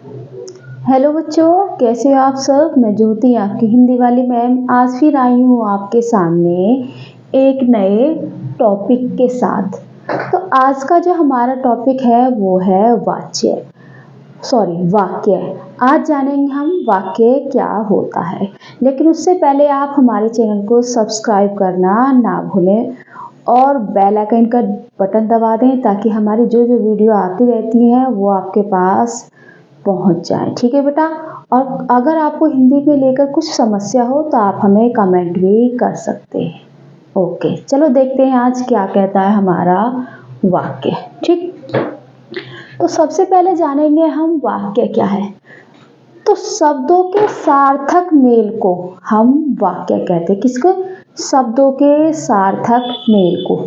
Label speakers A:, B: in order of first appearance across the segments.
A: Hello बच्चों, कैसे हो आप सब। मैं ज्योति, आपकी हिंदी वाली मैम, आज फिर आई हूँ आपके सामने एक नए टॉपिक के साथ। तो आज का जो हमारा टॉपिक है वो है वाक्य। आज जानेंगे हम वाक्य क्या होता है, लेकिन उससे पहले आप हमारे चैनल को सब्सक्राइब करना ना भूलें और बेल आइकन का बटन दबा दें ताकि हमारी जो जो वीडियो आती रहती है वो आपके पास पहुंच जाए। ठीक है बेटा। और अगर आपको हिंदी में लेकर कुछ समस्या हो तो आप हमें कमेंट भी कर सकते हैं। ओके, चलो देखते हैं आज क्या कहता है हमारा वाक्य। ठीक, तो सबसे पहले जानेंगे हम वाक्य क्या है। तो शब्दों के सार्थक मेल को हम वाक्य कहते हैं। किसको? शब्दों के सार्थक मेल को।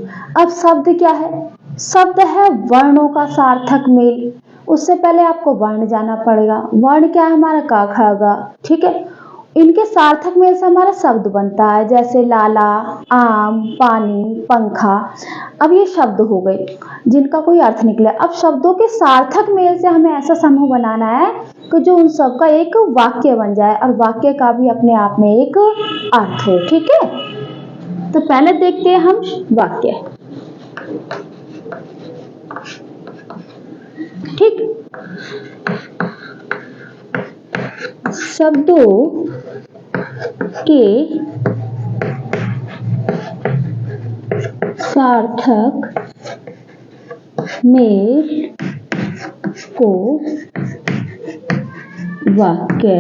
A: अब शब्द क्या है? शब्द है वर्णों का सार्थक मेल। उससे पहले आपको वर्ण जाना पड़ेगा। वर्ण क्या है? हमारा का, खा, गा। ठीक है, इनके सार्थक मेल से हमारा शब्द बनता है, जैसे लाला, आम, पानी, पंखा। अब ये शब्द हो गए जिनका कोई अर्थ निकले। अब शब्दों के सार्थक मेल से हमें ऐसा समूह बनाना है कि जो उन सब का एक वाक्य बन जाए और वाक्य का भी अपने आप में एक अर्थ हो। ठीक है, तो पहले देखते हैं हम वाक्य। ठीक, शब्दों के सार्थक मेल को वाक्य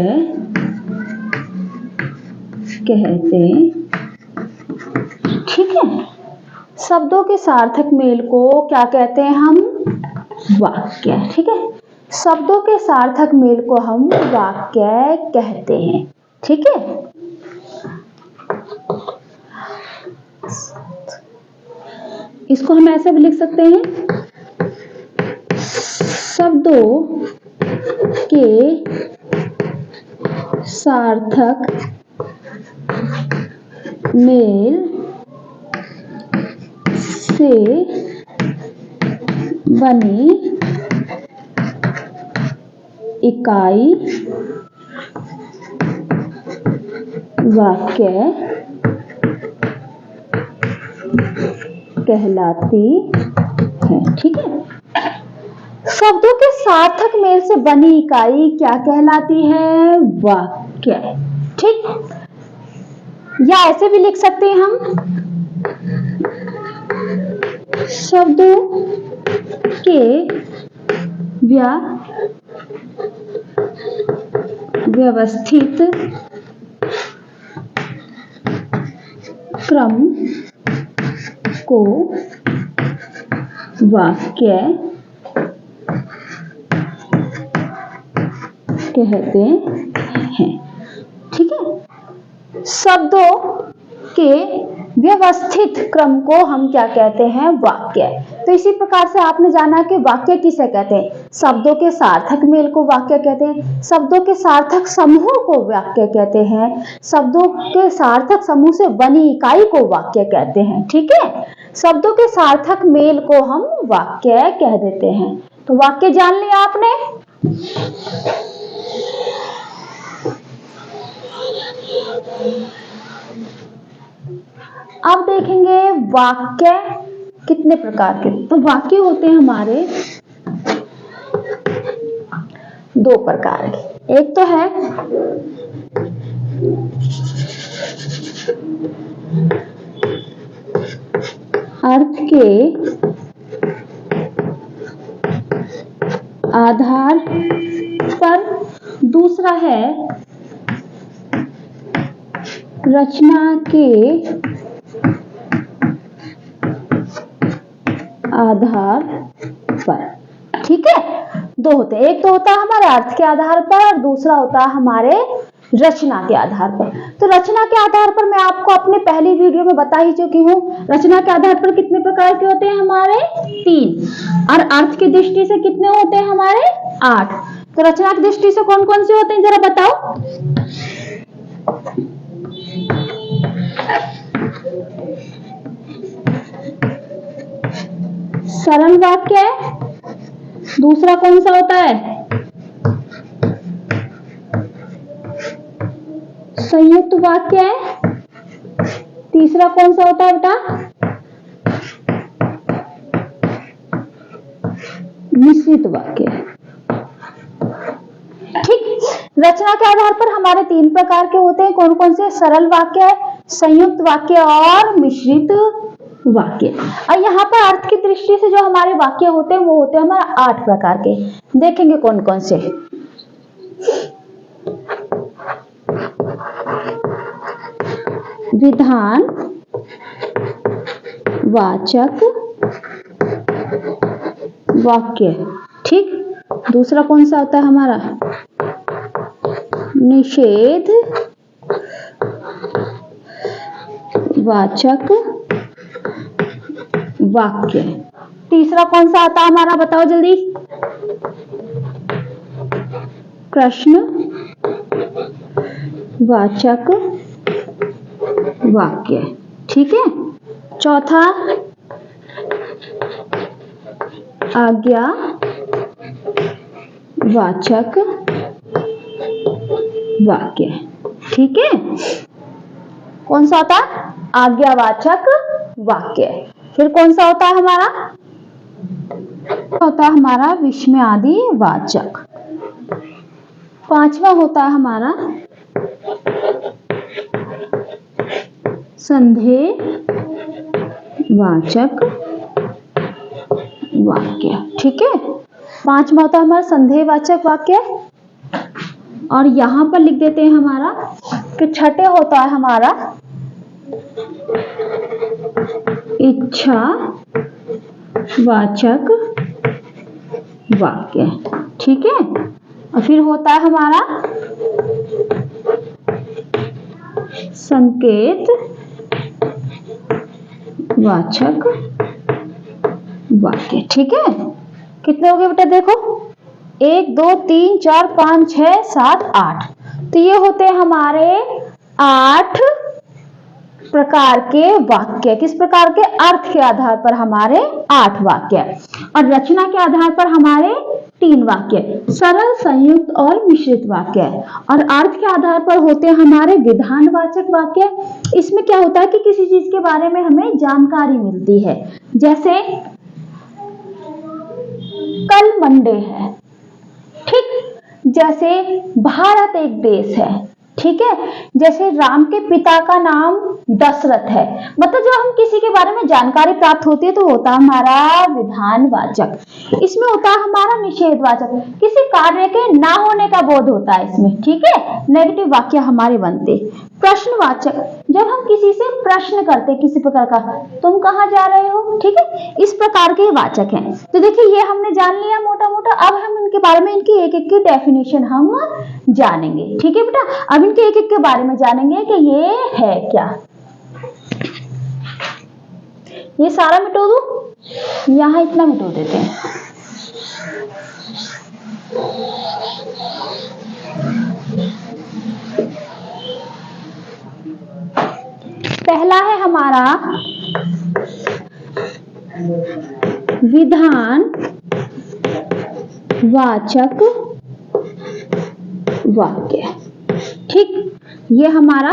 A: कहते हैं। ठीक है, शब्दों के सार्थक मेल को क्या कहते हैं हम? वाक्य। ठीक है, शब्दों के सार्थक मेल को हम वाक्य कहते हैं। ठीक है, इसको हम ऐसे भी लिख सकते हैं, शब्दों के सार्थक मेल से बनी इकाई वाक्य कहलाती है। ठीक है, शब्दों के सार्थक मेल से बनी इकाई क्या कहलाती है? वाक्य। ठीक, या ऐसे भी लिख सकते हैं हम, शब्दों के व्यवस्थित क्रम को वाक्य कहते हैं। ठीक है, शब्दों के व्यवस्थित क्रम को हम क्या कहते हैं? वाक्य। तो इसी प्रकार से आपने जाना कि वाक्य किसे कहते हैं। शब्दों के सार्थक मेल को वाक्य कहते हैं, शब्दों के सार्थक समूह को वाक्य कहते हैं, शब्दों के सार्थक समूह से बनी इकाई को वाक्य कहते हैं। ठीक है, शब्दों के सार्थक मेल को हम वाक्य कह देते हैं। तो वाक्य जान लिया आपने। अब देखेंगे वाक्य कितने प्रकार के। तो वाक्य होते हैं हमारे दो प्रकार के। एक तो है अर्थ के आधार पर, दूसरा है रचना के आधार पर। ठीक है, दो होते हैं। एक तो होता है हमारे अर्थ के आधार पर और दूसरा होता है हमारे रचना के आधार पर। तो रचना के आधार पर मैं आपको अपने पहली वीडियो में बता ही चुकी हूँ। रचना के आधार पर कितने प्रकार के होते हैं हमारे? 3। और अर्थ की दृष्टि से कितने होते हैं हमारे? 8। तो रचना की दृष्टि से कौन कौन से होते हैं जरा बताओ। सरल वाक्य, दूसरा कौन सा होता है? संयुक्त वाक्य है। तीसरा कौन सा होता है बेटा? मिश्रित वाक्य। ठीक, रचना के आधार पर हमारे 3 प्रकार के होते हैं। कौन कौन से? सरल वाक्य, संयुक्त वाक्य और मिश्रित वाक्य। और यहाँ पर अर्थ की दृष्टि से जो हमारे वाक्य होते हैं वो होते हैं हमारे 8 प्रकार के। देखेंगे कौन कौन से। विधान वाचक वाक्य। ठीक, दूसरा कौन सा होता है हमारा? निषेध वाचक वाक्य। तीसरा कौन सा आता है हमारा? बताओ जल्दी। प्रश्न वाचक वाक्य। ठीक है। चौथा आज्ञा वाचक वाक्य। ठीक है। कौन सा होता है? आज्ञावाचक वाक्य। फिर कौन सा होता है हमारा? होता है हमारा विस्मयादि वाचक। पांचवा होता है हमारा संदेह वाचक वाक्य। ठीक है। पांचवा होता है हमारा संदेहवाचक वाक्य। और यहां पर लिख देते हैं हमारा कि छठे होता है हमारा इच्छा वाचक वाक्य। ठीक है। और फिर होता है हमारा संकेत वाचक वाक्य। ठीक है। कितने हो गए बेटा? देखो 1 2 3 4 5 6 7 8। तो ये होते हैं हमारे 8 प्रकार के वाक्य। किस प्रकार के? अर्थ के आधार पर हमारे 8 वाक्य और रचना के आधार पर हमारे 3 वाक्य, सरल, संयुक्त और मिश्रित वाक्य। और अर्थ के आधार पर होते हैं हमारे विधानवाचक वाक्य। इसमें क्या होता है कि किसी चीज के बारे में हमें जानकारी मिलती है। जैसे कल मंडे है। ठीक, जैसे भारत एक देश है। ठीक है। जैसे राम के पिता का नाम दशरथ है। मतलब जब हम किसी के बारे में जानकारी प्राप्त होती है तो होता है हमारा विधानवाचक। इसमें होता है हमारा निषेधवाचक, किसी कार्य के ना होने का बोध होता है इसमें। ठीक है। नेगेटिव वाक्य हमारे बनते। प्रश्नवाचक, जब हम किसी से प्रश्न करते किसी प्रकार का, तुम कहाँ जा रहे हो। ठीक है। इस प्रकार के वाचक हैं। तो देखिए ये हमने जान लिया मोटा मोटा। अब हम इनके बारे में इनकी एक एक की डेफिनेशन हम जानेंगे। ठीक है बेटा। अब इनके एक एक के बारे में जानेंगे कि ये है क्या। ये सारा मिटो दो, यहां इतना मिटो देते हैं। पहला है हमारा विधान वाचक वाक्य। ठीक, ये हमारा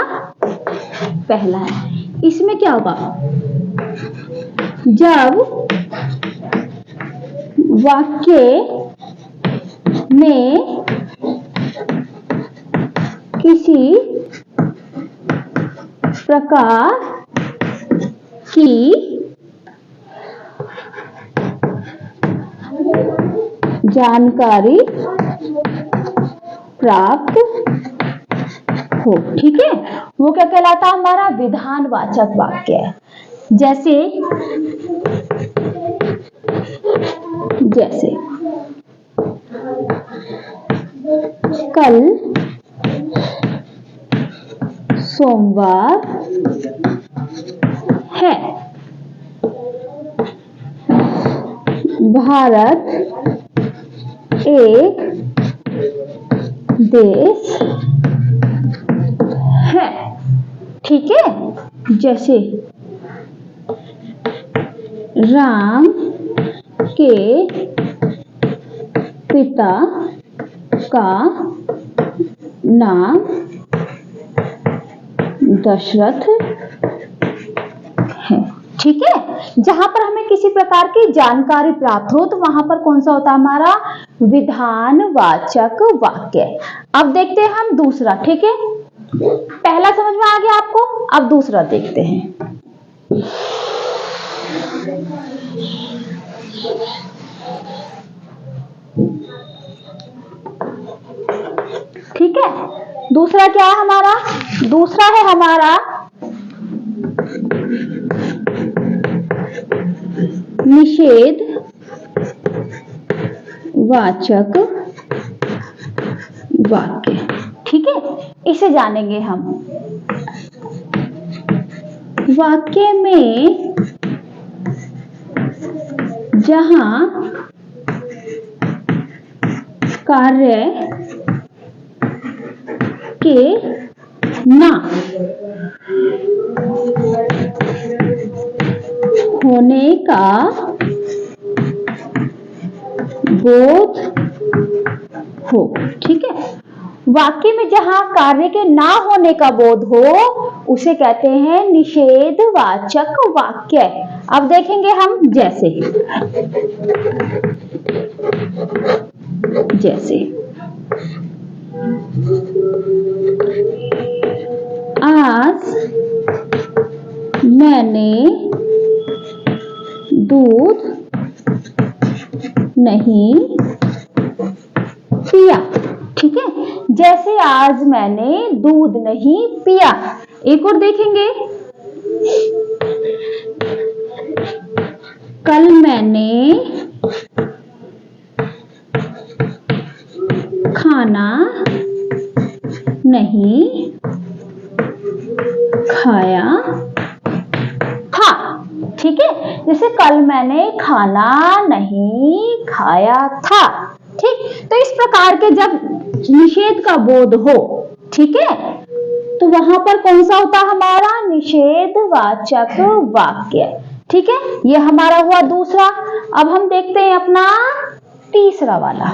A: पहला है। इसमें क्या होगा? जब वाक्य में किसी प्रकार की जानकारी प्राप्त हो। ठीक है। वो क्या कहलाता है? हमारा विधानवाचक वाक्य है। जैसे कल सोमवार है। भारत एक देश है। ठीक है। जैसे राम के पिता का नाम दशरथ है। ठीक है, जहां पर हमें किसी प्रकार की जानकारी प्राप्त हो तो वहां पर कौन सा होता है हमारा विधानवाचक वाक्य। अब देखते हैं हम दूसरा। ठीक है, पहला समझ में आ गया आपको, अब दूसरा देखते हैं। ठीक है, दूसरा क्या है हमारा, दूसरा है हमारा निषेध वाचक वाक्य। ठीक है, इसे जानेंगे हम। वाक्य में जहां कार्य के ना होने का बोध हो। ठीक है, वाक्य में जहां कार्य के ना होने का बोध हो उसे कहते हैं निषेधवाचक वाक्य। अब देखेंगे हम, जैसे आज मैंने दूध नहीं पिया। ठीक है, जैसे आज मैंने दूध नहीं पिया। एक और देखेंगे, कल मैंने खाना नहीं खाया था। ठीक है, जैसे कल मैंने खाना नहीं खाया था। ठीक, तो इस प्रकार के जब निषेध का बोध हो, ठीक है, तो वहां पर कौन सा होता हमारा निषेधवाचक वाक्य। ठीक है, यह हमारा हुआ दूसरा। अब हम देखते हैं अपना तीसरा वाला।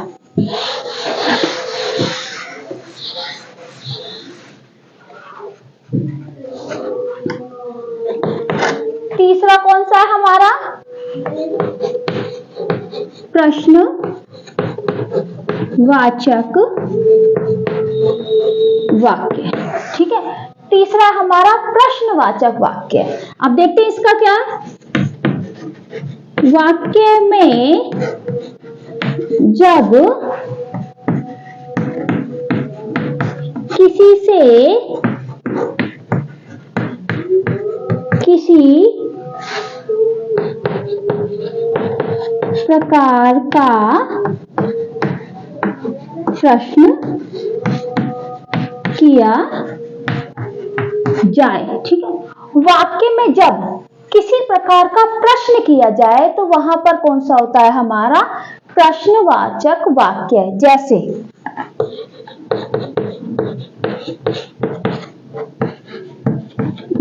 A: तीसरा कौन सा है हमारा, प्रश्नवाचक वाक्य। ठीक है, तीसरा हमारा प्रश्नवाचक वाक्य। अब देखते हैं इसका क्या, वाक्य में जब किसी से किसी प्रकार का प्रश्न किया जाए। ठीक है, वाक्य में जब किसी प्रकार का प्रश्न किया जाए तो वहां पर कौन सा होता है हमारा प्रश्नवाचक वाक्य। जैसे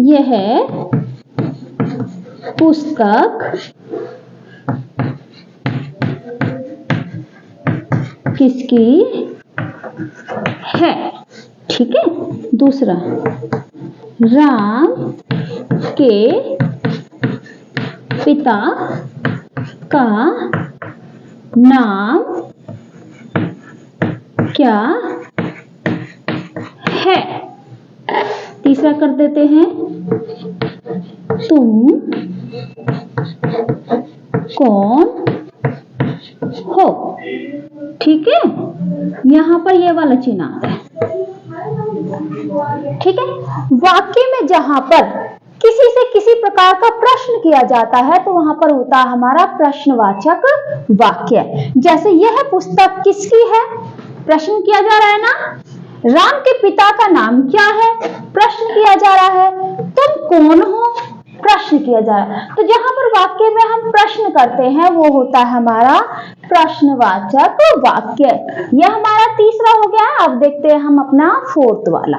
A: यह पुस्तक किसकी है। ठीक है, दूसरा, राम के पिता का नाम क्या है। तीसरा कर देते हैं, तुम कौन हो। ठीक है, यहां पर ये वाला चिन्ह आता है। ठीक है, वाक्य में जहां पर किसी से किसी प्रकार का प्रश्न किया जाता है तो वहां पर होता है हमारा प्रश्नवाचक वाक्य। जैसे यह पुस्तक किसकी है, प्रश्न किया जा रहा है ना। राम के पिता का नाम क्या है, प्रश्न किया जा रहा है। तुम कौन हो, प्रश्न किया जा रहा है। तो जहां पर वाक्य में हम प्रश्न करते हैं वो होता है हमारा प्रश्नवाचक वाक्य। यह हमारा तीसरा हो गया। अब देखते हैं हम अपना फोर्थ वाला।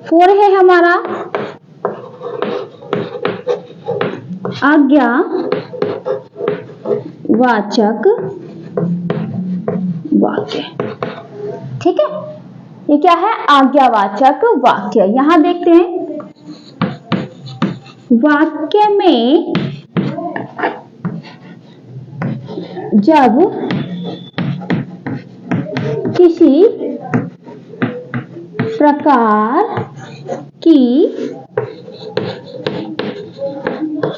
A: फोर है हमारा आज्ञा वाचक वाक्य। ठीक है, ये क्या है? आज्ञावाचक वाक्य। यहां देखते हैं, वाक्य में जब किसी प्रकार की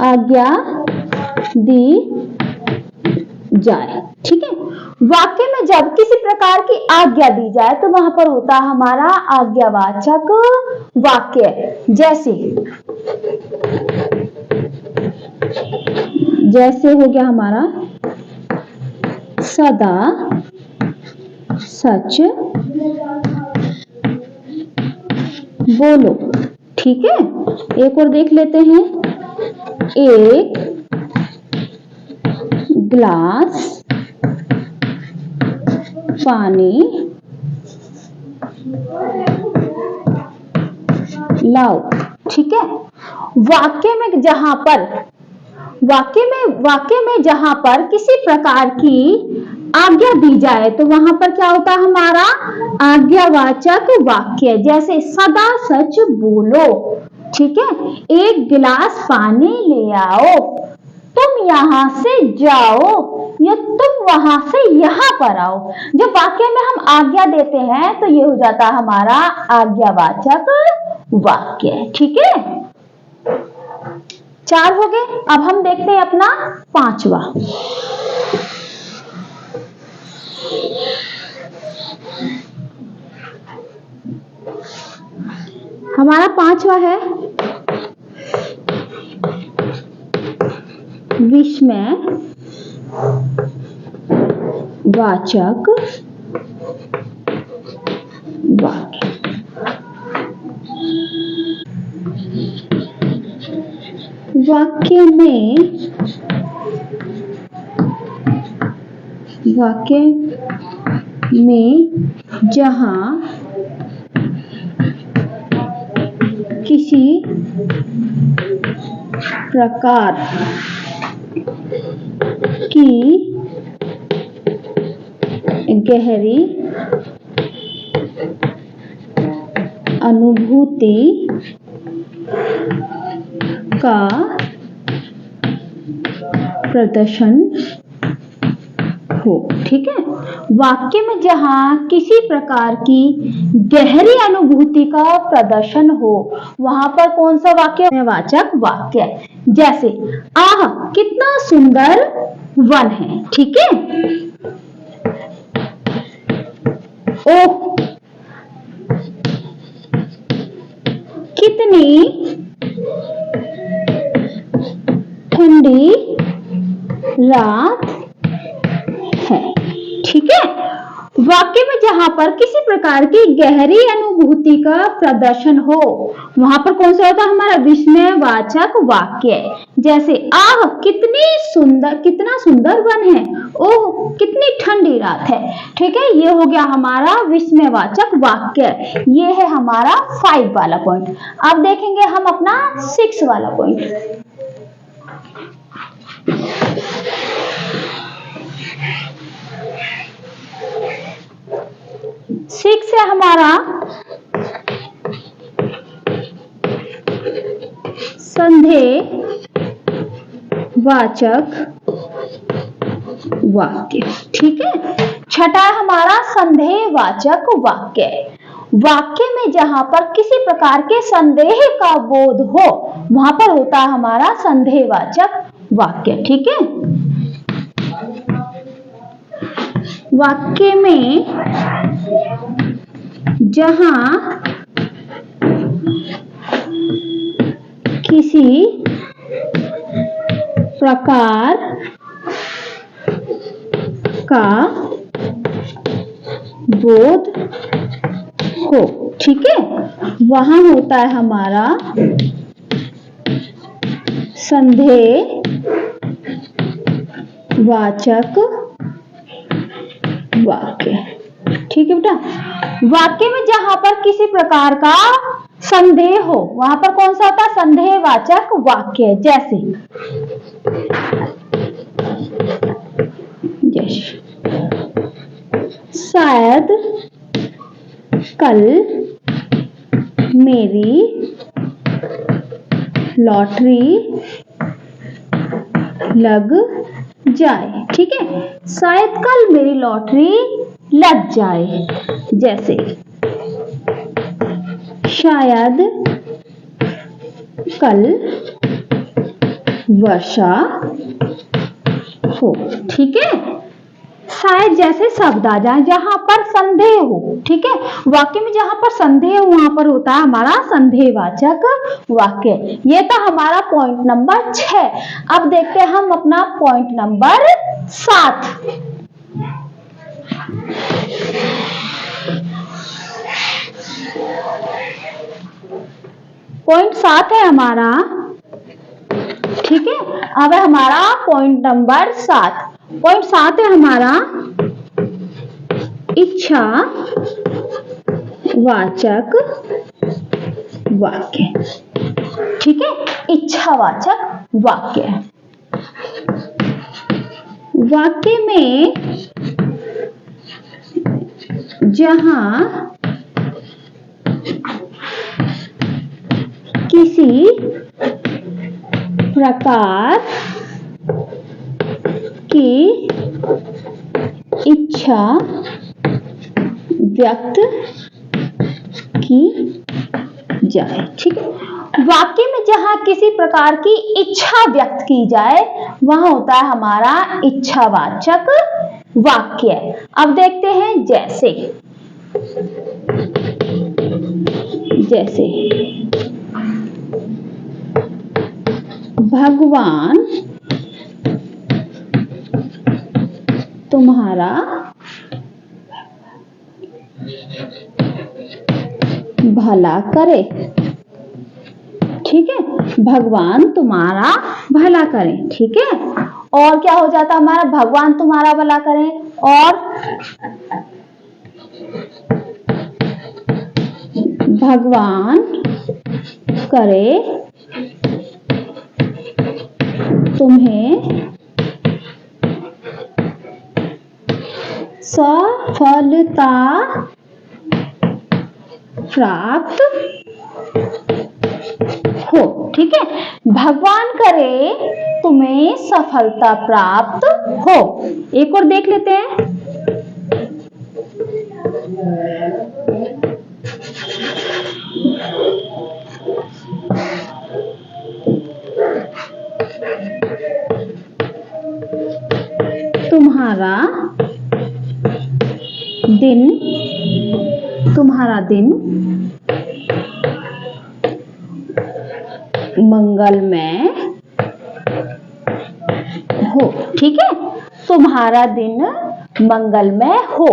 A: आज्ञा दी जाए। ठीक है, वाक्य में जब किसी प्रकार की आज्ञा दी जाए तो वहां पर होता है हमारा आज्ञावाचक वाक्य। जैसे हो गया हमारा सदा सच बोलो। ठीक है, एक और देख लेते हैं, एक ग्लास पानी लाओ। ठीक है, वाक्य में जहां पर किसी प्रकार की आज्ञा दी जाए तो वहां पर क्या होता है हमारा आज्ञावाचक वाक्य। जैसे सदा सच बोलो। ठीक है, एक गिलास पानी ले आओ, तुम यहां से जाओ या तुम वहां से यहां पर आओ। जब वाक्य में हम आज्ञा देते हैं तो ये हो जाता है हमारा आज्ञावाचक वाक्य। ठीक है, 4 हो गए। अब हम देखते हैं अपना 5वां। हमारा 5वां है विस्मय वाचक वाक्य। वाक्य में जहां किसी प्रकार की गहरी अनुभूति का प्रदर्शन हो। ठीक है, वाक्य में जहां किसी प्रकार की गहरी अनुभूति का प्रदर्शन हो वहां पर कौन सा वाक्य? वाचक वाक्य। जैसे आह कितना सुंदर वन है। ठीक है, ओह कितनी ठंडी रात है। ठीक है, वाक्य में जहां पर किसी प्रकार की गहरी अनुभूति का प्रदर्शन हो वहां पर कौन सा होता है हमारा विस्मयवाचक वाक्य। जैसे आह कितना सुंदर वन है, ओह कितनी ठंडी रात है। ठीक है, ये हो गया हमारा विस्मयवाचक वाक्य। ये है हमारा 5 वाला पॉइंट। अब देखेंगे हम अपना 6 वाला पॉइंट। सिक्स है हमारा संदेहवाचक वाक्य। ठीक है, छठा है हमारा संदेहवाचक वाक्य। वाक्य में जहां पर किसी प्रकार के संदेह का बोध हो वहां पर होता है हमारा संदेहवाचक वाक्य। ठीक है, वाक्य में जहां किसी प्रकार का बोध हो। ठीक है, वहां होता है हमारा संदेहवाचक वाक्य। ठीक है बेटा, वाक्य में जहां पर किसी प्रकार का संदेह हो वहां पर कौन सा होता है संदेहवाचक वाक्य। जैसे शायद कल मेरी लॉटरी लग जाए। ठीक है, शायद कल मेरी लॉटरी लग जाए। जैसे शायद कल वर्षा हो। ठीक है, शायद जैसे शब्द आ जाए जहां पर संदेह हो। ठीक है, वाक्य में जहां पर संदेह हो वहां पर होता है हमारा संदेहवाचक वाक्य। ये था हमारा पॉइंट नंबर 6। अब देखते हैं हम अपना पॉइंट नंबर 7। पॉइंट 7 है हमारा। ठीक है, अब है हमारा पॉइंट नंबर 7। पॉइंट 7 है हमारा इच्छा वाचक वाक्य। ठीक है, इच्छावाचक वाक्य। वाक्य में जहां किसी प्रकार की इच्छा व्यक्त की जाए। ठीक है, वाक्य में जहां किसी प्रकार की इच्छा व्यक्त की जाए वहां होता है हमारा इच्छावाचक वाक्य। अब देखते हैं जैसे भगवान तुम्हारा भला करे। ठीक है, भगवान तुम्हारा भला करे। ठीक है, और क्या हो जाता हमारा भगवान तुम्हारा भला करे और भगवान करे तुम्हें सफलता प्राप्त हो। ठीक है, भगवान करे तुम्हें सफलता प्राप्त हो। एक और देख लेते हैं। तुम्हारा दिन मंगलमय हो। ठीक है, तुम्हारा दिन मंगलमय हो।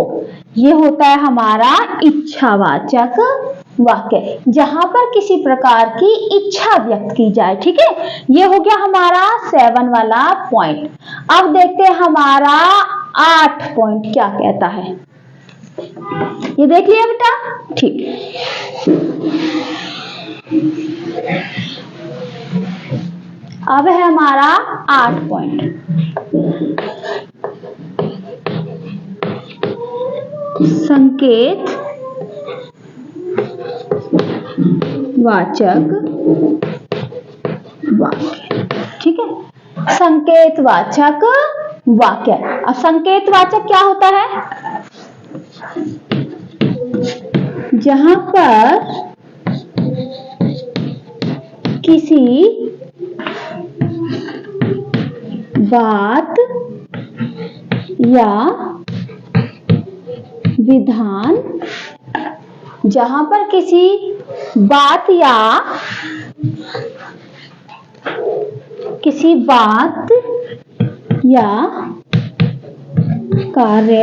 A: ये होता है हमारा इच्छावाचक वाक्य जहां पर किसी प्रकार की इच्छा व्यक्त की जाए। ठीक है, ये हो गया हमारा 7 वाला पॉइंट। अब देखते हैं हमारा 8 पॉइंट क्या कहता है। ये देख लिया बेटा। ठीक, अब है हमारा 8 पॉइंट। संकेत वाचक वाक्य। ठीक है, संकेत वाचक वाक्य। अब संकेत वाचक क्या होता है? जहां पर किसी बात या विधान, जहां पर किसी बात या कार्य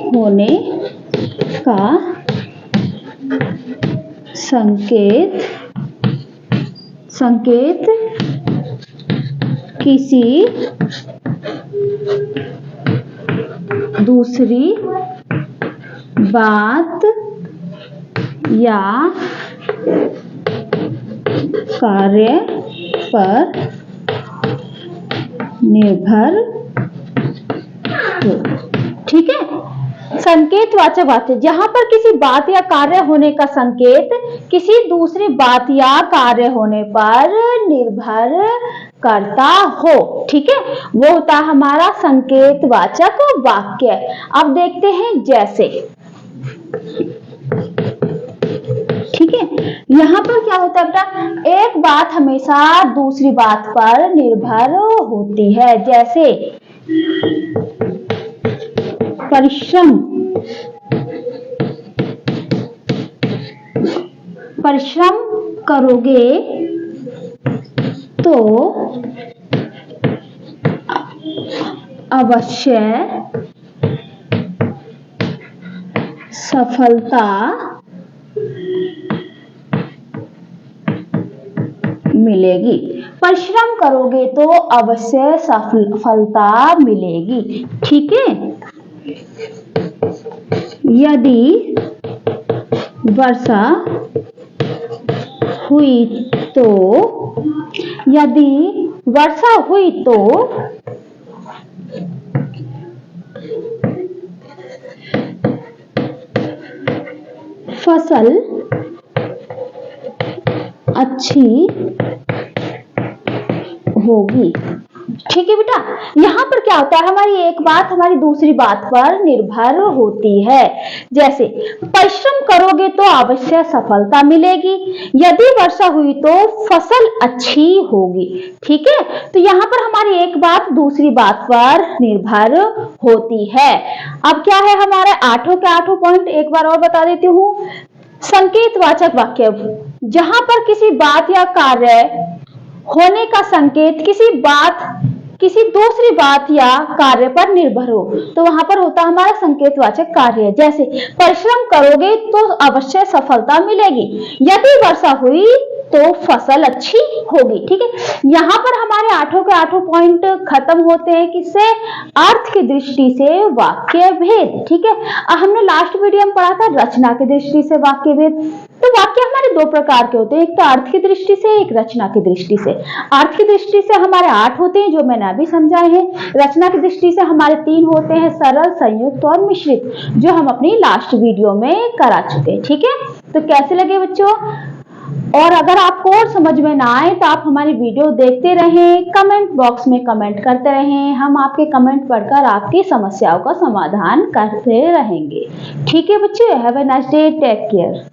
A: होने का संकेत किसी दूसरी बात या कार्य पर निर्भर वाक्य। ठीक है, संकेतवाचक वाक्य जहां पर किसी बात या कार्य होने का संकेत किसी दूसरी बात या कार्य होने पर निर्भर करता हो। ठीक है, वो होता है हमारा संकेतवाचक वाक्य। अब देखते हैं जैसे, ठीक है, यहां पर क्या होता है बेटा, एक बात हमेशा दूसरी बात पर निर्भर होती है। जैसे परिश्रम करोगे तो अवश्य सफलता मिलेगी। परिश्रम करोगे तो अवश्य सफलता मिलेगी। ठीक है, यदि वर्षा हुई तो, यदि वर्षा हुई तो फसल अच्छी होगी। ठीक है बेटा, यहाँ पर क्या होता है, हमारी एक बात हमारी दूसरी बात पर निर्भर होती है। जैसे परिश्रम करोगे तो अवश्य सफलता मिलेगी, यदि वर्षा हुई तो फसल अच्छी होगी। ठीक है, तो यहाँ पर हमारी एक बात दूसरी बात पर निर्भर होती है। अब क्या है हमारे आठों के आठों पॉइंट, एक बार और बता देती हूँ। संकेतवाचक वाक्य जहां पर किसी बात या कार्य होने का संकेत किसी दूसरी बात या कार्य पर निर्भर हो, तो वहां पर होता हमारा संकेतवाचक कार्य। जैसे परिश्रम करोगे तो अवश्य सफलता मिलेगी, यदि वर्षा हुई तो फसल अच्छी होगी। ठीक है, यहाँ पर हमारे आठों के आठों पॉइंट खत्म होते हैं किससे, अर्थ की दृष्टि से वाक्य भेद। ठीक है, हमने लास्ट वीडियो में पढ़ा था रचना की दृष्टि से वाक्य भेद। तो वाक्य हमारे दो प्रकार के होते हैं, एक तो अर्थ की दृष्टि से, एक रचना की दृष्टि से। अर्थ की दृष्टि से हमारे 8 होते हैं जो मैंने अभी समझाए हैं। रचना की दृष्टि से हमारे 3 होते हैं, सरल, संयुक्त और मिश्रित, जो हम अपनी लास्ट वीडियो में करा चुके हैं। ठीक है, तो कैसे लगे बच्चों, और अगर आपको और समझ में ना आए तो आप हमारी वीडियो देखते रहें, कमेंट बॉक्स में कमेंट करते रहें, हम आपके कमेंट पढ़कर आपकी समस्याओं का समाधान करते रहेंगे। ठीक है बच्चों, have a nice day, take care.